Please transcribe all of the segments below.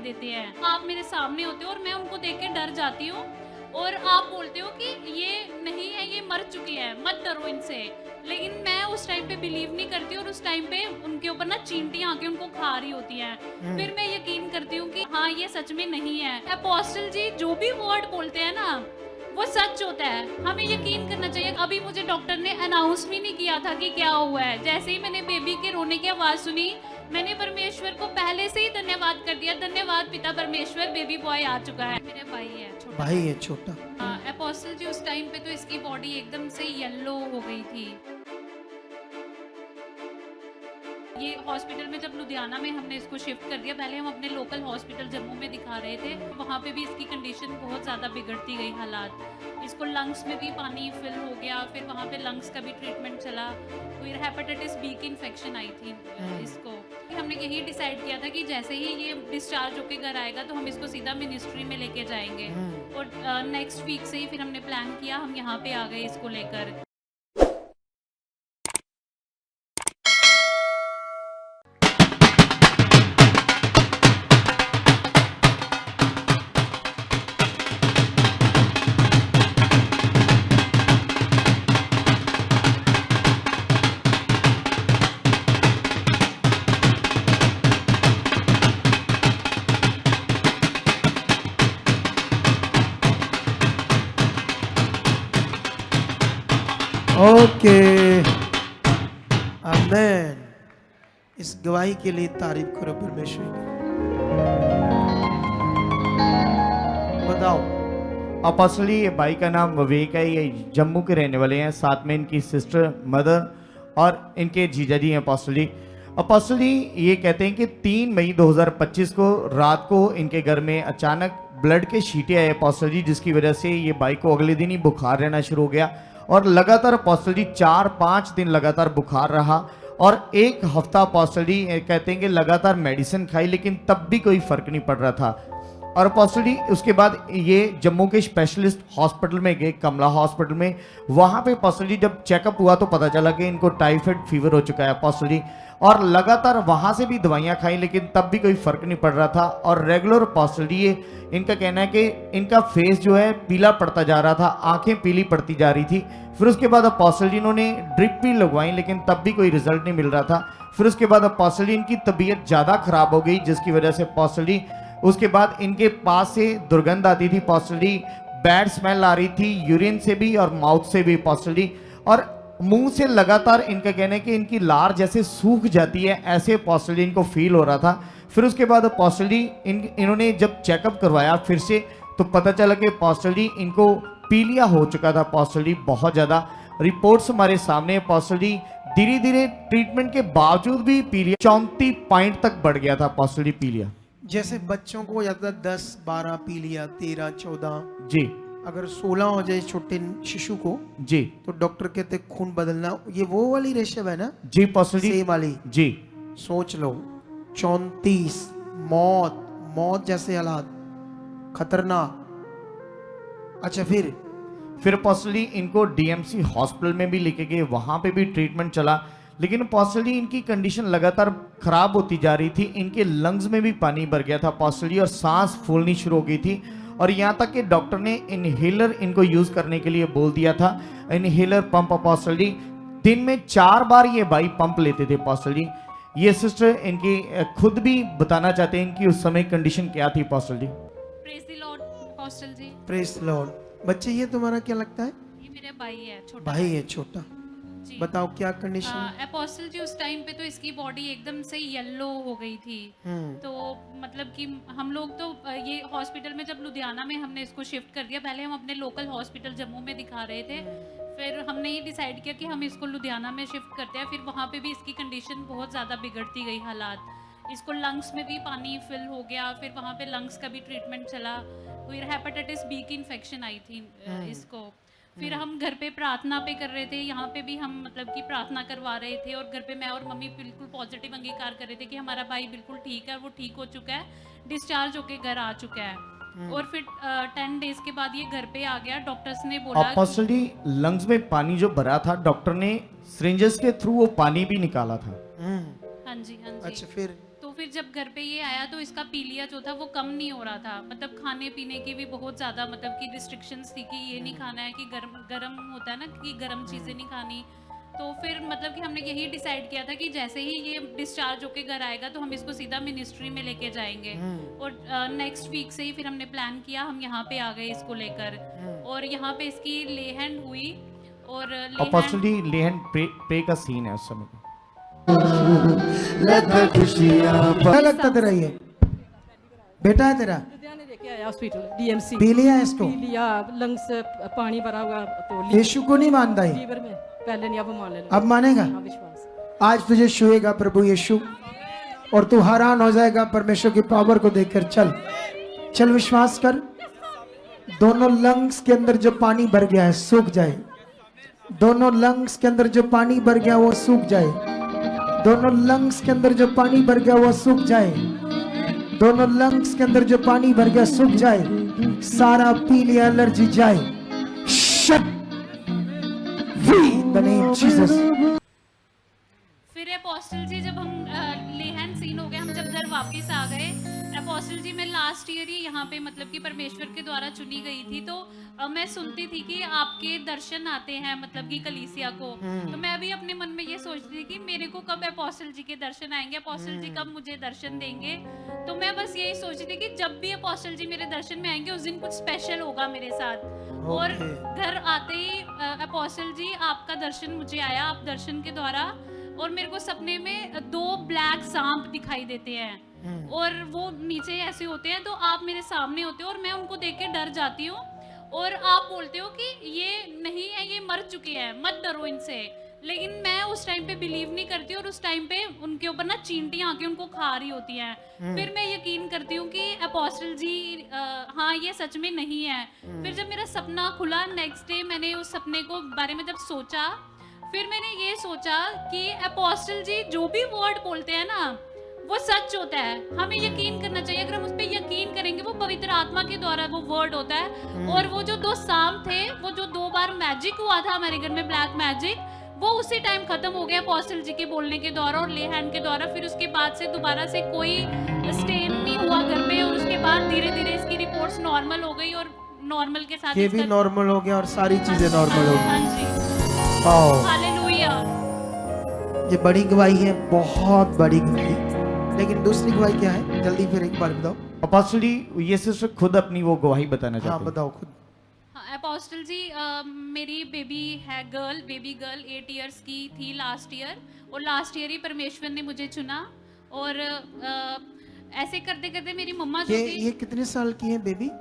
देते हैं। आप मेरे सामने होते हो और मैं उनको देख के डर जाती हूँ और आप बोलते हो कि ये नहीं है, ये मर चुके हैं, मत डरो इनसे। लेकिन मैं उस टाइम पे बिलीव नहीं करती और उस टाइम पे उनके ऊपर ना चींटियां आके उनको खा रही होती हैं। फिर मैं यकीन करती हूँ कि हाँ, ये सच में नहीं है। अपोस्टल जी जो भी वर्ड बोलते हैं ना, वो सच होता है, हमें यकीन करना चाहिए। अभी मुझे डॉक्टर ने अनाउंस भी नहीं किया था कि क्या हुआ है। जैसे ही मैंने बेबी के रोने की आवाज़ सुनी, मैंने परमेश्वर को पहले से ही धन्यवाद कर दिया। धन्यवाद पिता परमेश्वर, बेबी बॉय आ चुका है। मेरे भाई है छोटा। भाई है छोटा। अपोस्टल जी उस टाइम पे तो इसकी बॉडी एकदम से येलो हो गई थी। ये हॉस्पिटल में जब लुधियाना में हमने इसको शिफ्ट कर दिया, पहले हम अपने लोकल हॉस्पिटल जम्मू में दिखा रहे थे, वहाँ पे भी इसकी कंडीशन बहुत ज़्यादा बिगड़ती गई हालात। इसको लंग्स में भी पानी फिल हो गया, फिर वहाँ पे लंग्स का भी ट्रीटमेंट चला, फिर हेपेटाइटिस बी की इन्फेक्शन आई थी इसको। हमने यही डिसाइड किया था कि जैसे ही ये डिस्चार्ज होकर घर आएगा तो हम इसको सीधा मिनिस्ट्री में लेके जाएंगे और नेक्स्ट वीक से ही फिर हमने प्लान किया, हम यहाँ पे आ गए इसको लेकर। ओके, आमेन। इस गवाही के लिए तारीफ करो परमेश्वर की। बताओ। अपोस्टल ये भाई का नाम विवेक है, ये जम्मू के रहने वाले हैं, साथ में इनकी सिस्टर, मदर और इनके जीजा जी हैं अपोस्टल जी ये कहते हैं कि 3 मई 2025 को रात को इनके घर में अचानक ब्लड के छींटे आए अपोस्टल जी, जिसकी वजह से ये भाई को अगले दिन ही बुखार रहना शुरू हो गया और लगातार अपोस्टल जी 4-5 दिन लगातार बुखार रहा और 1 हफ्ता अपोस्टल जी कहते हैं कि लगातार मेडिसिन खाई, लेकिन तब भी कोई फर्क नहीं पड़ रहा था। और अपोस्टल जी उसके बाद ये जम्मू के स्पेशलिस्ट हॉस्पिटल में गए, कमला हॉस्पिटल में। वहाँ पे अपोस्टल जी जब चेकअप हुआ तो पता चला कि इनको टाइफाइड फीवर हो चुका है अपोस्टल जी, और लगातार वहाँ से भी दवाइयाँ खाई लेकिन तब भी कोई फर्क नहीं पड़ रहा था। और रेगुलर अपोस्टल जी ये इनका कहना है कि इनका फेस जो है पीला पड़ता जा रहा था, आंखें पीली पड़ती जा रही थी। फिर उसके बाद अपोस्टल जी इन्होंने ड्रिप भी लगवाई लेकिन तब भी कोई रिजल्ट नहीं मिल रहा था। फिर उसके बाद अपोस्टल जी इनकी तबीयत ज़्यादा खराब हो गई, जिसकी वजह से अपोस्टल जी उसके बाद इनके पास से दुर्गंध आती थी अपोस्टल जी, बैड स्मेल आ रही थी यूरिन से भी और माउथ से भी अपोस्टल जी, और मुंह से लगातार इनका कहना है कि इनकी लार जैसे सूख जाती है, ऐसे अपोस्टल जी इनको फील हो रहा था। फिर उसके बाद अपोस्टल जी इन्होंने जब चेकअप करवाया फिर से तो पता चला कि अपोस्टल जी इनको पीलिया हो चुका था अपोस्टल जी, बहुत ज़्यादा। रिपोर्ट्स हमारे सामने अपोस्टल जी धीरे धीरे ट्रीटमेंट के बावजूद भी पीलिया 34 पॉइंट तक बढ़ गया था अपोस्टल जी पीलिया। जैसे बच्चों को ज्यादा 10-12 पी लिया, 13-14 जी, अगर 16 हो जाए छोटे शिशु को जी, तो डॉक्टर कहते खून बदलना। ये वो वाली रेशम है ना? जी अपोस्टल जी, सेम वाली। जी। सोच लो 34 मौत जैसे हालात, खतरनाक। अच्छा फिर अपोस्टल जी इनको डीएमसी हॉस्पिटल में भी लेके गए, वहां पे भी ट्रीटमेंट चला, लेकिन अपोस्टल जी इनकी कंडीशन लगातार खराब होती जा रही थी। इनके लंग्स में भी पानी भर गया था अपोस्टल जी और सांस फूलनी शुरू हो गई थी, और यहाँ तक कि डॉक्टर ने इनहेलर इनको यूज करने के लिए बोल दिया था, इनहेलर पंप अपोस्टल जी। दिन में 4 बार ये भाई पंप लेते थे अपोस्टल जी। ये सिस्टर इनकी खुद भी बताना चाहते हैं इनकी उस समय कंडीशन क्या थी apostle ji. Praise the Lord apostle ji. Praise the Lord. बच्चे ये तुम्हारा क्या लगता है? ये मेरे भाई है छोटा। भाई है छोटा। जी। बताओ क्या कंडीशन? अपोस्टल जी उस टाइम पे तो इसकी बॉडी एकदम से येलो हो गई थी। तो मतलब कि हम लोग तो ये हॉस्पिटल में जब लुधियाना में हमने इसको शिफ्ट कर दिया, पहले हम अपने लोकल हॉस्पिटल जम्मू में दिखा रहे थे, फिर हमने ये डिसाइड किया कि हम इसको लुधियाना में शिफ्ट करते हैं। फिर वहाँ पे भी इसकी कंडीशन बहुत ज़्यादा बिगड़ती गई हालात, इसको लंग्स में भी पानी फिल हो गया, फिर वहाँ पे लंग्स का भी ट्रीटमेंट चला, फिर हेपेटाइटिस बी की इन्फेक्शन आई थी इसको। फिर हम घर पे प्रार्थना पे कर रहे थे, यहाँ पे भी हम मतलब कि प्रार्थना करवा रहे थे, और घर पे मैं और मम्मी बिल्कुल पॉजिटिव अंगीकार कर रहे थे कि हमारा भाई बिल्कुल ठीक है, वो ठीक हो चुका है, डिस्चार्ज होके घर आ चुका है। और फिर 10 डेज के बाद ये घर पे आ गया। डॉक्टर्स ने बोला अपोस्टल जी लंग्स में पानी जो भरा था, डॉक्टर ने सिरिंजेस के थ्रू वो पानी भी निकाला था। हाँ जी हाँ जी। अच्छा फिर फिर जब घर पे ये आया तो इसका पीलिया जो था वो कम नहीं हो रहा था, मतलब खाने पीने की भी बहुत ज़्यादा मतलब कि रिस्ट्रिक्शंस थी कि ये नहीं खाना है, कि गरम गरम होता है ना कि गरम चीज़ें नहीं खानी। तो फिर मतलब कि हमने यही डिसाइड किया था कि जैसे ही ये डिस्चार्ज होके घर आएगा तो हम इसको सीधा मिनिस्ट्री में लेके जाएंगे। और नेक्स्ट वीक से ही फिर हमने प्लान किया, हम यहाँ पे आ गए इसको लेकर, और यहाँ पे इसकी ले हैंड हुई। और अपोस्टल जी लेहन प्रे का सीन है उस समय का। क्या लगता तेरा ये बेटा है तेरा? लुधियाने लेके आया हॉस्पिटल डीएमसी। पी लिया है इसको? पी लिया, लंग्स से पानी भरा हुआ, तो यीशु को नहीं मानता है? लीवर में पहले नहीं, अब मान लेना। अब मानेगा? हाँ, विश्वास। आज तुझे छुएगा प्रभु यीशु और तू हैरान हो जाएगा परमेश्वर की पावर को देखकर। चल चल विश्वास कर। दोनों लंग्स के अंदर जो पानी भर गया है सूख जाए। दोनों लंग्स के अंदर जो पानी भर गया वो सूख जाए। दोनों लंग्स के अंदर जो पानी भर गया वो सूख जाए। दोनों लंग्स के अंदर जो पानी भर गया सूख जाए। सारा पीली एलर्जी जाए। Shut free in the name Jesus. फिर अपोस्टल जी जब हम लेहन सीन हो गया, हम जब घर वापस आ गए, अपोस्टल जी मैं लास्ट ईयर ही यहाँ पे मतलब कि परमेश्वर के द्वारा चुनी गई थी। तो मैं सुनती थी कि आपके दर्शन आते हैं मतलब कि कलीसिया को। तो मैं अभी अपने मन में ये सोचती थी कि मेरे को कब अपोस्टल जी के दर्शन आएंगे, अपोस्टल जी कब मुझे दर्शन देंगे। तो मैं बस यही सोचती थी कि जब भी अपोस्टल जी मेरे दर्शन में आएंगे उस दिन कुछ स्पेशल होगा मेरे साथ। और घर आते ही अपोस्टल जी आपका दर्शन मुझे आया, आप दर्शन के द्वारा, और मेरे को सपने में 2 ब्लैक सांप दिखाई देते हैं और वो नीचे ऐसे होते हैं। तो आप मेरे सामने होते हो और मैं उनको देख के डर जाती हूँ, और आप बोलते हो कि ये नहीं है, ये मर चुके हैं, मत डरो इनसे। लेकिन मैं उस टाइम पे बिलीव नहीं करती, और उस टाइम पे उनके ऊपर ना चींटियां आके उनको खा रही होती हैं। फिर मैं यकीन करती हूँ कि अपोस्टल जी हाँ ये सच में नहीं है। फिर जब मेरा सपना खुला नेक्स्ट डे, मैंने उस सपने को बारे में जब सोचा, फिर मैंने ये सोचा कि अपोस्टल जी जो भी वर्ड बोलते हैं ना वो सच होता है, हमें यकीन करना चाहिए। अगर हम उस पर यकीन करेंगे, वो पवित्र आत्मा के द्वारा वो वर्ड होता है। और वो जो 2 सांप थे, वो जो 2 बार मैजिक हुआ था हमारे घर में, ब्लैक मैजिक, वो उसी टाइम खत्म हो गया अपोस्टल जी के बोलने के द्वारा और ले हैंड के द्वारा। फिर उसके बाद से दोबारा से कोई स्टेन नहीं हुआ घर पे, और उसके बाद धीरे धीरे इसकी रिपोर्ट्स नॉर्मल हो गई, और नॉर्मल के साथ ये भी नॉर्मल हो गया और सारी चीजें नॉर्मल हो गई। हाँ जी, वाओ, हालेलुया। ये बड़ी गवाही है, बहुत बड़ी गवाही। लेकिन दूसरी गवाही क्या है, जल्दी फिर एक बार बताओ। अपोस्टल जी ये सिस्टर खुद अपनी वो गवाही बताना हाँ चाहते हैं। बताओ खुद। अपोस्टल जी मेरी बेबी है गर्ल, बेबी गर्ल 8 इयर्स की थी लास्ट ईयर, और लास्ट ईयर ही परमेश्वर ने मुझे चुना। और ऐसे करते करते मेरी मम्मा जो थी, ये कितने साल की है बेबी?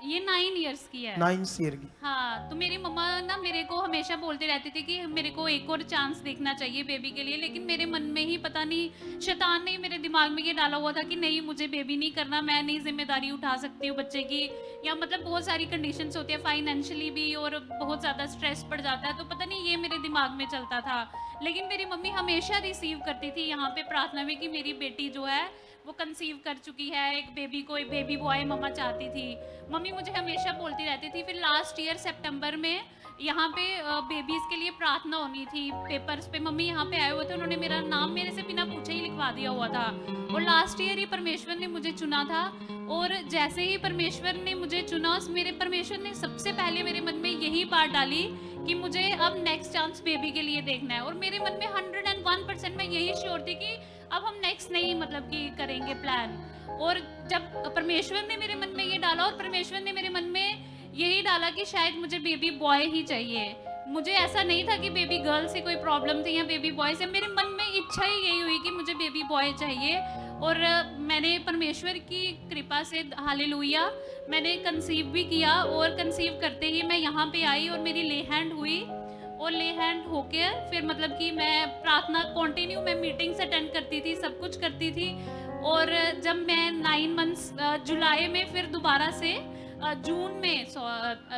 ये 9 इयर्स की है। 9 ईयर की। हाँ, तो मेरी मम्मा ना मेरे को हमेशा बोलते रहते थे कि मेरे को एक और चांस देखना चाहिए बेबी के लिए। लेकिन मेरे मन में ही पता नहीं शैतान ने मेरे दिमाग में ये डाला हुआ था कि नहीं, मुझे बेबी नहीं करना, मैं नहीं जिम्मेदारी उठा सकती हूँ बच्चे की, या मतलब बहुत सारी कंडीशंस होती है फाइनेंशियली भी, और बहुत ज़्यादा स्ट्रेस पड़ जाता है। तो पता नहीं ये मेरे दिमाग में चलता था। लेकिन मेरी मम्मी हमेशा रिसीव करती थी यहाँ पे प्रार्थना में कि मेरी बेटी जो है वो कंसीव कर चुकी है, एक बेबी को, एक बेबी बॉय मम्मा चाहती थी। मम्मी मुझे हमेशा बोलती रहती थी। फिर लास्ट ईयर सितंबर में यहाँ पे बेबीज के लिए प्रार्थना होनी थी, पेपर्स पे मम्मी यहाँ पे आए हुए थे, उन्होंने मेरा नाम मेरे से बिना पूछे ही लिखवा दिया हुआ था। और लास्ट ईयर ही परमेश्वर ने मुझे चुना था, और जैसे ही परमेश्वर ने मुझे चुना, मेरे परमेश्वर ने सबसे पहले मेरे मन में यही बात डाली कि मुझे अब नेक्स्ट चांस बेबी के लिए देखना है। और मेरे मन में 101% मैं यही श्योर थी कि अब हम नेक्स्ट नहीं मतलब कि करेंगे प्लान। और जब परमेश्वर ने मेरे मन में ये डाला, और परमेश्वर ने मेरे मन में यही डाला कि शायद मुझे बेबी बॉय ही चाहिए, मुझे ऐसा नहीं था कि बेबी गर्ल से कोई प्रॉब्लम थी या बेबी बॉय से, मेरे मन में इच्छा ही यही हुई कि मुझे बेबी बॉय चाहिए। और मैंने परमेश्वर की कृपा से हालेलुया मैंने कंसीव भी किया, और कंसीव करते ही मैं यहाँ पे आई और मेरी ले हैंड हुई, और ले हैंड होके फिर मतलब कि मैं प्रार्थना कंटिन्यू, मैं मीटिंग्स अटेंड करती थी, सब कुछ करती थी। और जब मैं 9 मंथ्स जुलाई में फिर दोबारा से जून में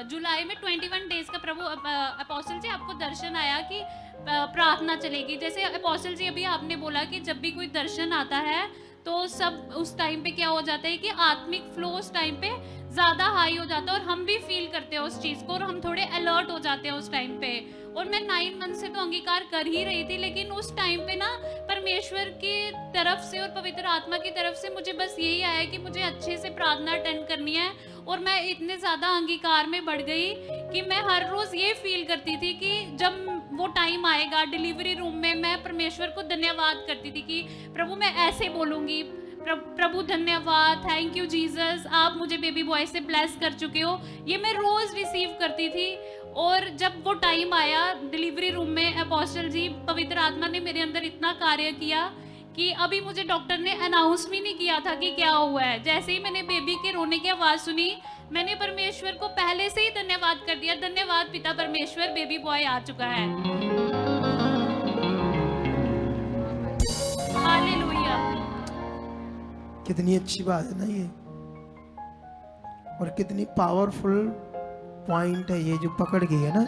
जुलाई में 21 डेज का प्रभु अपोस्टल जी आपको दर्शन आया कि प्रार्थना चलेगी। जैसे अपोस्टल जी अभी आपने बोला कि जब भी कोई दर्शन आता है तो सब उस टाइम पे क्या हो जाता है कि आत्मिक फ्लो उस टाइम पे ज़्यादा हाई हो जाता है, और हम भी फील करते हैं उस चीज़ को, और हम थोड़े अलर्ट हो जाते हैं उस टाइम पे। और मैं 9 मंथ से तो अंगीकार कर ही रही थी, लेकिन उस टाइम पे ना परमेश्वर की तरफ से और पवित्र आत्मा की तरफ से मुझे बस यही आया कि मुझे अच्छे से प्रार्थना अटेंड करनी है। और मैं इतने ज़्यादा अंगीकार में बढ़ गई कि मैं हर रोज़ ये फील करती थी कि जब वो टाइम आएगा डिलीवरी रूम में, मैं परमेश्वर को धन्यवाद करती थी कि प्रभु मैं ऐसे बोलूँगी, प्रभु धन्यवाद, थैंक यू जीसस, आप मुझे बेबी बॉय से ब्लेस कर चुके हो। ये मैं रोज़ रिसीव करती थी। और जब वो टाइम आया डिलीवरी रूम में, अपोस्टल जी पवित्र आत्मा ने मेरे अंदर इतना कार्य किया कि अभी मुझे डॉक्टर ने अनाउंस भी नहीं किया था कि क्या हुआ है। जैसे ही मैंने बेबी के रोने की आवाज़ सुनी, मैंने परमेश्वर को पहले से ही धन्यवाद कर दिया, धन्यवाद पिता परमेश्वर, बेबी बॉय आ चुका है। हालेलुया। कितनी अच्छी बात है ना ये, और कितनी पावरफुल पॉइंट है ये जो पकड़ गई है ना।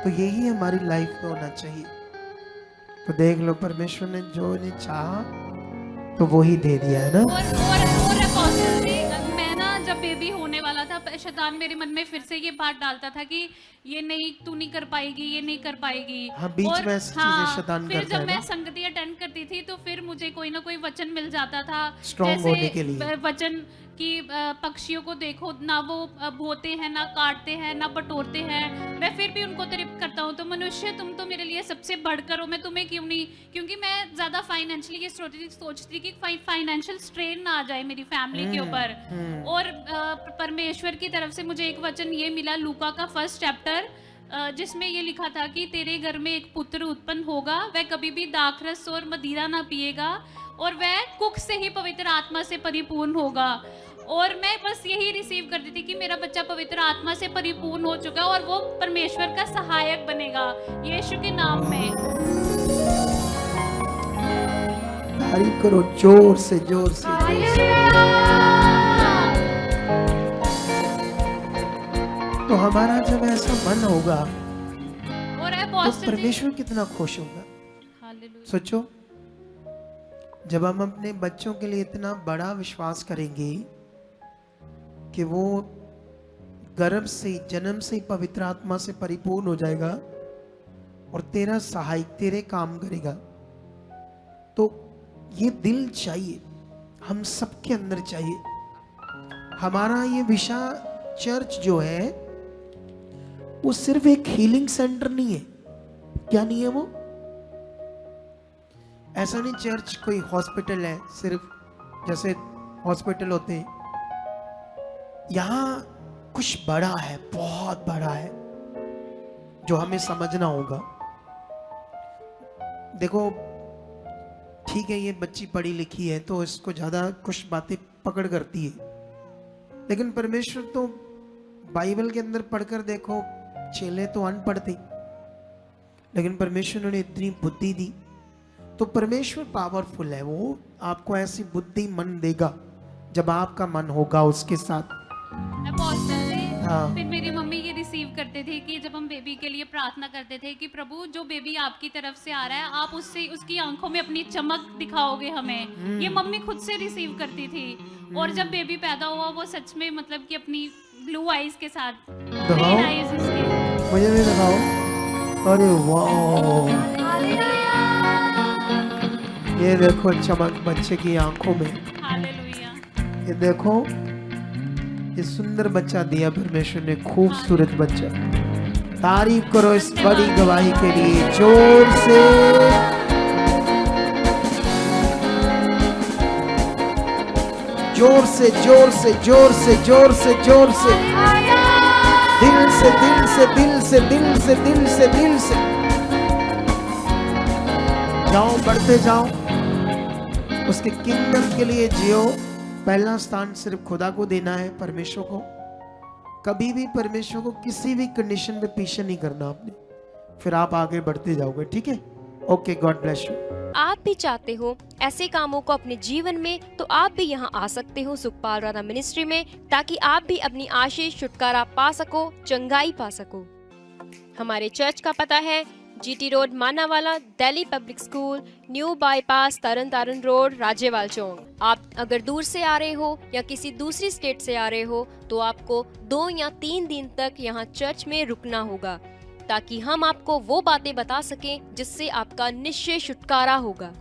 तो यही हमारी लाइफ में होना चाहिए। तो देख लो, परमेश्वर ने जो नहीं चाहा तो वो ही दे दिया है ना। और अपोस्टल जी, मैं ना जब बेबी होने वाला था, शैतान मेरे मन में फिर से ये बात डालता था कि ये नहीं, तू नहीं कर पाएगी, ये नहीं कर पाएगी। हाँ, बीच में ऐसी चीजें शैतान फिर करता है जब ना। मैं संगति अटेंड करती थी तो फिर मुझे कोई ना कोई वचन मिल जाता था, स्ट्रॉन्ग होने के लिए। वचन कि पक्षियों को देखो ना, वो बोते हैं ना काटते हैं ना बटोरते हैं, मैं फिर भी उनको तारीफ करता हूँ। तो मनुष्य तुम तो मेरे लिए सबसे बढ़कर हो, मैं तुम्हें क्यों नहीं, क्योंकि मैं ज़्यादा फाइनेंशियली ये सोचती कि फाइनेंशियल स्ट्रेन ना आ जाए मेरी फैमिली के ऊपर। और परमेश्वर की तरफ से मुझे एक वचन ये मिला, लूका का 1 चैप्टर, जिसमें ये लिखा था कि तेरे घर में एक पुत्र उत्पन्न होगा, वह कभी भी दाखरस और मदिरा ना पिएगा, और वह कुख से ही पवित्र आत्मा से परिपूर्ण होगा। और मैं बस यही रिसीव करती थी कि मेरा बच्चा पवित्र आत्मा से परिपूर्ण हो चुका और वो परमेश्वर का सहायक बनेगा यीशु के नाम में। तारीफ करो जोर से, जोर से, जोर से। तो हमारा जब ऐसा मन होगा और तो परमेश्वर कितना खुश होगा। हालेलुया। सोचो, जब हम अपने बच्चों के लिए इतना बड़ा विश्वास करेंगे कि वो गर्भ से, जन्म से ही पवित्र आत्मा से परिपूर्ण हो जाएगा और तेरा सहायक, तेरे काम करेगा, तो ये दिल चाहिए, हम सबके अंदर चाहिए। हमारा ये विशाल चर्च जो है वो सिर्फ एक हीलिंग सेंटर नहीं है। क्या नहीं है वो? ऐसा नहीं चर्च कोई हॉस्पिटल है, सिर्फ जैसे हॉस्पिटल होते हैं। यहां कुछ बड़ा है, बहुत बड़ा है, जो हमें समझना होगा। देखो, ठीक है, ये बच्ची पढ़ी लिखी है तो इसको ज्यादा कुछ बातें पकड़ करती है, लेकिन परमेश्वर तो बाइबल के अंदर पढ़कर देखो, चेले तो अनपढ़ थे, लेकिन परमेश्वर ने इतनी बुद्धि दी। तो परमेश्वर पावरफुल है, वो आपको ऐसी बुद्धि मन देगा जब आपका मन होगा उसके साथ। अपोस्टल जी, हाँ। फिर मेरी मम्मी ये रिसीव करते थे कि जब हम बेबी के लिए प्रार्थना करते थे कि प्रभु जो बेबी आपकी तरफ से आ रहा है, आप उससे, उसकी आंखों में अपनी चमक दिखाओगे हमें। ये मम्मी खुद से रिसीव करती थी। और जब बेबी पैदा हुआ, वो सच में मतलब कि अपनी ब्लू आईज के साथ, दिखाओ, ग्रीन आईज उसके। मुझे भी दिखाओ। अरे वाह, ये देखो चमक बच्चे की आंखों में। हालेलुया। ये देखो, ये सुंदर बच्चा दिया परमेश्वर ने, खूबसूरत बच्चा। तारीफ करो इस बड़ी गवाही के लिए जोर से। जोर से, जोर से, जोर से, जोर से, जोर से, दिल से, दिल से, दिल से, दिल से, दिल से, दिल से। जाओ, बढ़ते जाओ, उसके किंगडम के लिए जियो। पहला स्थान सिर्फ खुदा को देना है, परमेश्वर को। कभी भी परमेश्वर को किसी भी कंडीशन में पीछे नहीं करना आपने, फिर आप आगे बढ़ते जाओगे। ठीक है? Okay, God bless you. आप भी चाहते हो ऐसे कामों को अपने जीवन में, तो आप भी यहाँ आ सकते हो सुखपाल राणा मिनिस्ट्री में, ताकि आप भी अपनी आशीष, छुटकारा पा सको, चंगाई पा सको। हमारे चर्च का पता है GT road, Manawala, Delhi public school, new bypass, Tarn Taran road, Rajewal Chowk. आप अगर दूर से आ रहे हो या किसी दूसरी स्टेट से आ रहे हो, तो आपको 2 या 3 दिन तक यहाँ चर्च में रुकना होगा। ताकि हम आपको वो बातें बता सकें जिससे आपका निश्चय छुटकारा होगा।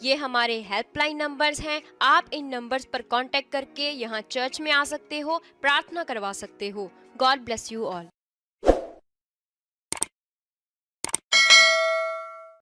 ये हमारे हेल्पलाइन नंबर्स हैं। आप इन नंबर्स पर कांटेक्ट करके यहाँ चर्च में आ सकते हो, प्रार्थना करवा सकते हो। God bless you all.